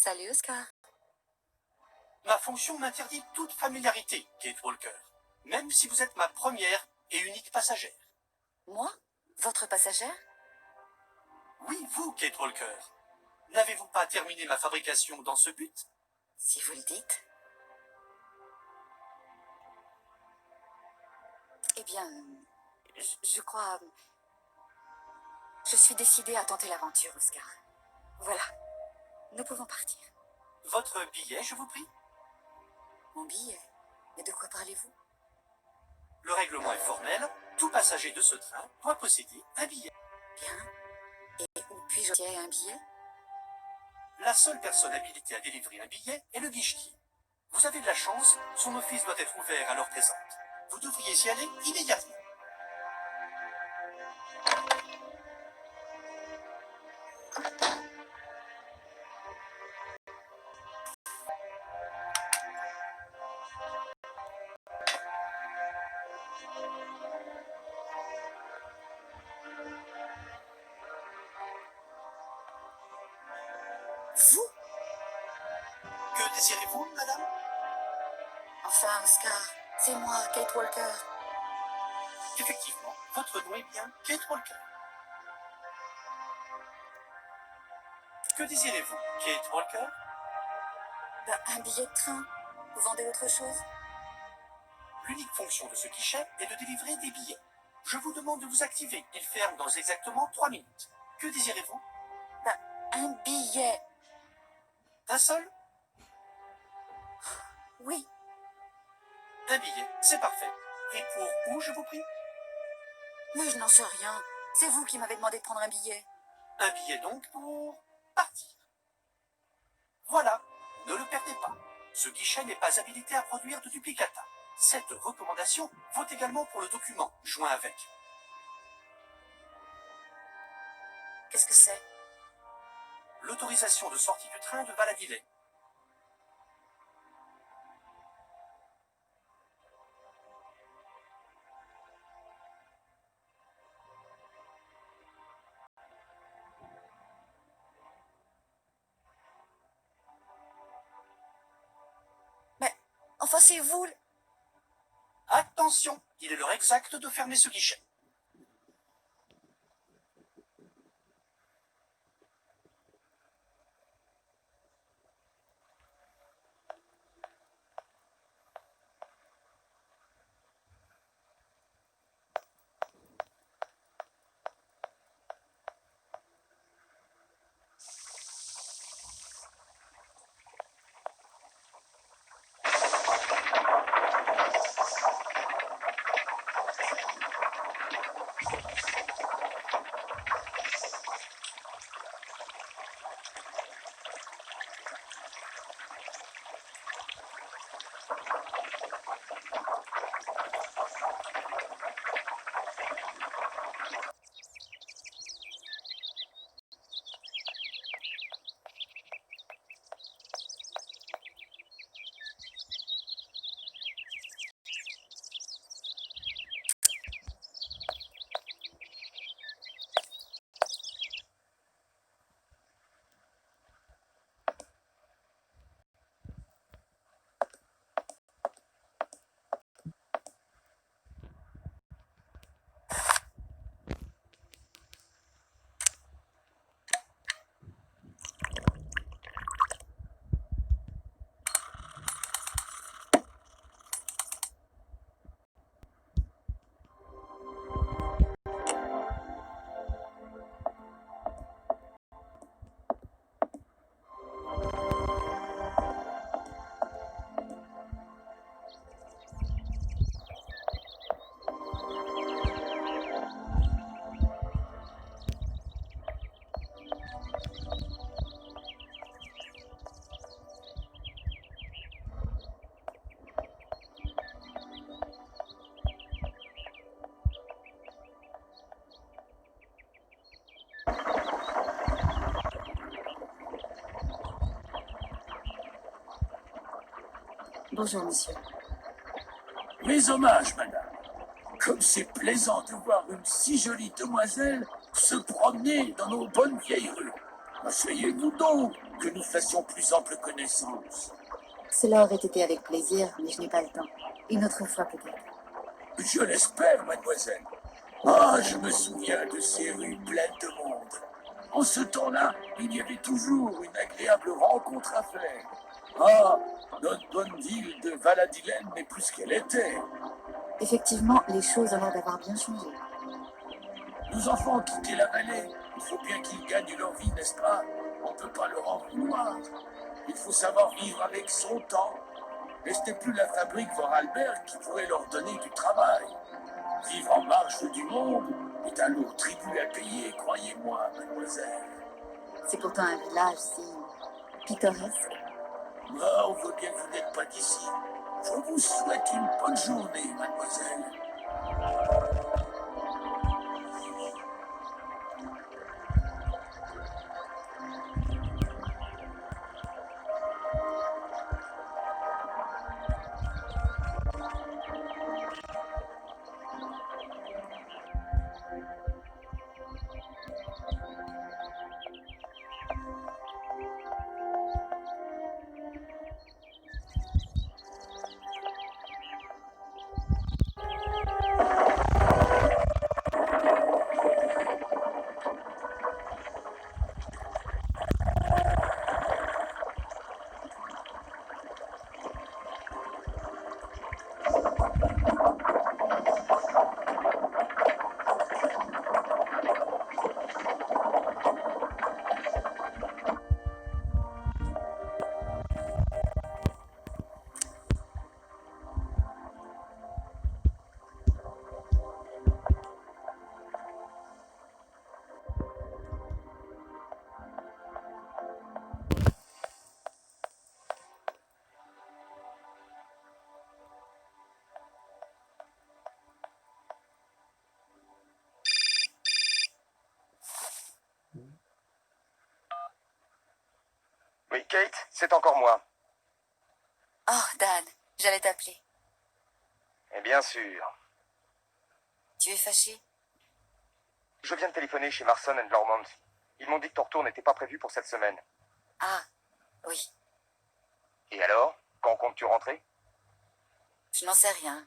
Salut Oscar. Ma fonction m'interdit toute familiarité, Kate Walker, même si vous êtes ma première et unique passagère. Moi? Votre passagère? Oui, vous, Kate Walker. N'avez-vous pas terminé ma fabrication dans ce but? Si vous le dites. Eh bien, je crois... Je suis décidée à tenter l'aventure, Oscar. Voilà, nous pouvons partir. Votre billet, je vous prie? Mon billet? Mais de quoi parlez-vous? Le règlement est formel, tout passager de ce train doit posséder un billet. Bien. Et où puis-je obtenir un billet? La seule personne habilitée à délivrer un billet est le guichetier. Vous avez de la chance, son office doit être ouvert à l'heure présente. Vous devriez y aller immédiatement. Vous? Que désirez-vous, madame? Enfin, Oscar, c'est moi, Kate Walker. Effectivement, votre nom est bien Kate Walker. Que désirez-vous, Kate Walker? Un billet de train. Vous vendez autre chose? L'unique fonction de ce guichet est de délivrer des billets. Je vous demande de vous activer. Il ferme dans exactement 3 minutes. Que désirez-vous? Un billet. Un seul? Oui. Un billet, c'est parfait. Et pour où, je vous prie? Mais je n'en sais rien. C'est vous qui m'avez demandé de prendre un billet. Un billet donc pour partir. Voilà, ne le perdez pas. Ce guichet n'est pas habilité à produire de duplicata. Cette recommandation vaut également pour le document joint avec. Qu'est-ce que c'est? L'autorisation de sortie du train de Valadillet. Mais, enfin, c'est vous... Attention, il est l'heure exacte de fermer ce guichet. Bonjour, monsieur. Mes hommages, madame. Comme c'est plaisant de voir une si jolie demoiselle se promener dans nos bonnes vieilles rues. Asseyez-vous donc, que nous fassions plus ample connaissance. Cela aurait été avec plaisir, mais je n'ai pas le temps. Une autre fois peut-être. Je l'espère, mademoiselle. Ah, je me souviens de ces rues pleines de monde. En ce temps-là, il y avait toujours une agréable rencontre à faire. Ah, notre bonne ville de Valadilène n'est plus ce qu'elle était. Effectivement, les choses ont l'air d'avoir bien changé. Nos enfants ont quitté la vallée. Il faut bien qu'ils gagnent leur vie, n'est-ce pas? On ne peut pas leur en vouloir. Il faut savoir vivre avec son temps. Et ce n'est plus la fabrique Vorarlberg qui pourrait leur donner du travail. Vivre en marge du monde est un lourd tribut à payer, croyez-moi, mademoiselle. C'est pourtant un village si pittoresque. Ah, on voit bien que vous n'êtes pas d'ici. Je vous souhaite une bonne journée, mademoiselle. Oui, Kate, c'est encore moi. Oh, Dan, j'allais t'appeler. Et bien sûr. Tu es fâché? Je viens de téléphoner chez Marson and Lormont. Ils m'ont dit que ton retour n'était pas prévu pour cette semaine. Ah, oui. Et alors, quand comptes-tu rentrer? Je n'en sais rien.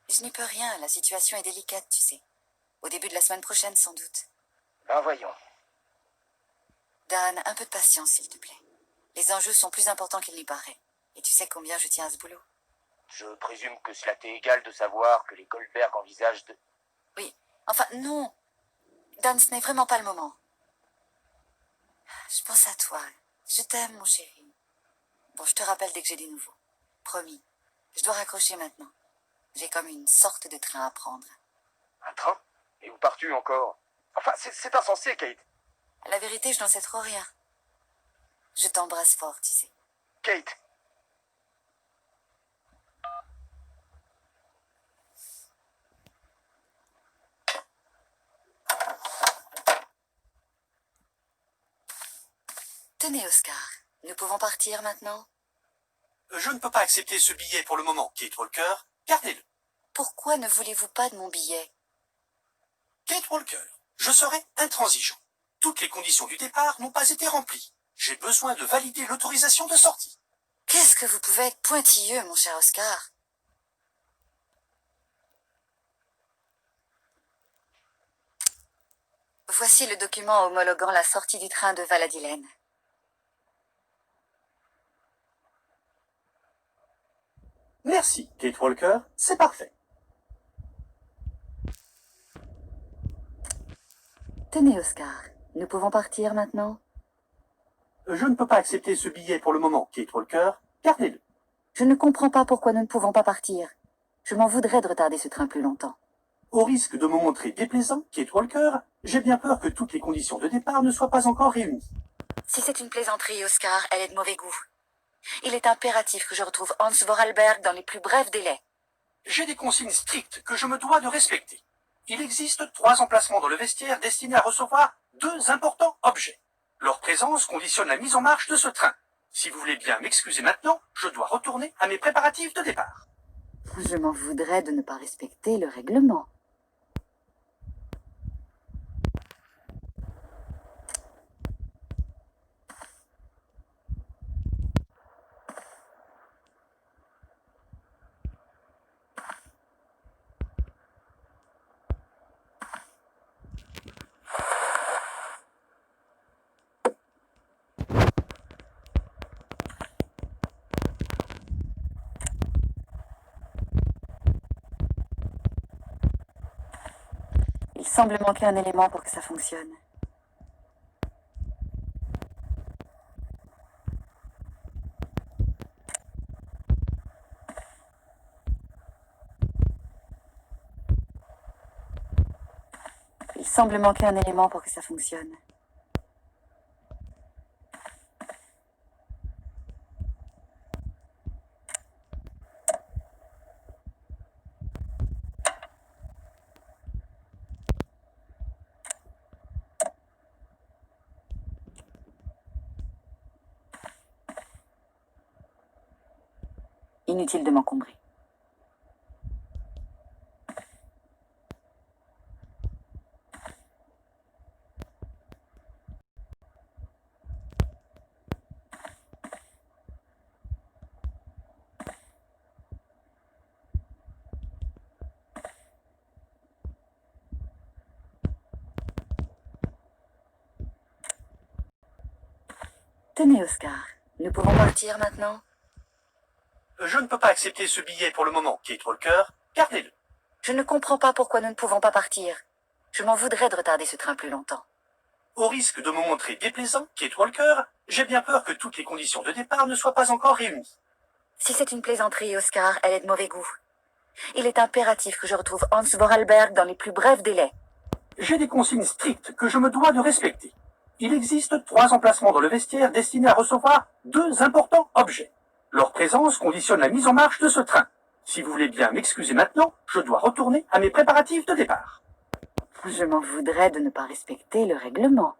Je n'y peux rien, la situation est délicate, tu sais. Au début de la semaine prochaine, sans doute. Ben voyons. Dan, un peu de patience, s'il te plaît. Les enjeux sont plus importants qu'il n'y paraît. Et tu sais combien je tiens à ce boulot. Je présume que cela t'est égal de savoir que les Goldberg envisagent de... Oui, enfin, non. Dan, ce n'est vraiment pas le moment. Je pense à toi. Je t'aime, mon chéri. Bon, je te rappelle dès que j'ai des nouveaux. Promis. Je dois raccrocher maintenant. J'ai comme une sorte de train à prendre. Un train? Et où pars-tu encore? Enfin, c'est insensé, Kate. La vérité, je n'en sais trop rien. Je t'embrasse fort, tu sais. Kate. Tenez, Oscar. Nous pouvons partir maintenant? Je ne peux pas accepter ce billet pour le moment, Kate Walker. Gardez-le. Pourquoi ne voulez-vous pas de mon billet? Kate Walker, je serai intransigeant. Toutes les conditions du départ n'ont pas été remplies. J'ai besoin de valider l'autorisation de sortie. Qu'est-ce que vous pouvez être pointilleux, mon cher Oscar? Voici le document homologuant la sortie du train de Valadilène. Merci, Kate Walker, c'est parfait. Tenez, Oscar. Nous pouvons partir maintenant? Je ne peux pas accepter ce billet pour le moment, Kate Walker. Gardez-le. Je ne comprends pas pourquoi nous ne pouvons pas partir. Je m'en voudrais de retarder ce train plus longtemps. Au risque de me montrer déplaisant, Kate Walker, j'ai bien peur que toutes les conditions de départ ne soient pas encore réunies. Si c'est une plaisanterie, Oscar, elle est de mauvais goût. Il est impératif que je retrouve Hans Vorarlberg dans les plus brefs délais. J'ai des consignes strictes que je me dois de respecter. Il existe 3 emplacements dans le vestiaire destinés à recevoir 2 importants objets. Leur présence conditionne la mise en marche de ce train. Si vous voulez bien m'excuser maintenant, je dois retourner à mes préparatifs de départ. Je m'en voudrais de ne pas respecter le règlement. semble manquer un élément pour que ça fonctionne. Il semble manquer un élément pour que ça fonctionne. Inutile de m'encombrer. Tenez, Oscar, nous pouvons partir maintenant? Je ne peux pas accepter ce billet pour le moment, Kate Walker. Gardez-le. Je ne comprends pas pourquoi nous ne pouvons pas partir. Je m'en voudrais de retarder ce train plus longtemps. Au risque de me montrer déplaisant, Kate Walker, j'ai bien peur que toutes les conditions de départ ne soient pas encore réunies. Si c'est une plaisanterie, Oscar, elle est de mauvais goût. Il est impératif que je retrouve Hans Vorarlberg dans les plus brefs délais. J'ai des consignes strictes que je me dois de respecter. Il existe 3 emplacements dans le vestiaire destinés à recevoir 2 importants objets. Leur présence conditionne la mise en marche de ce train. Si vous voulez bien m'excuser maintenant, je dois retourner à mes préparatifs de départ. Je m'en voudrais de ne pas respecter le règlement.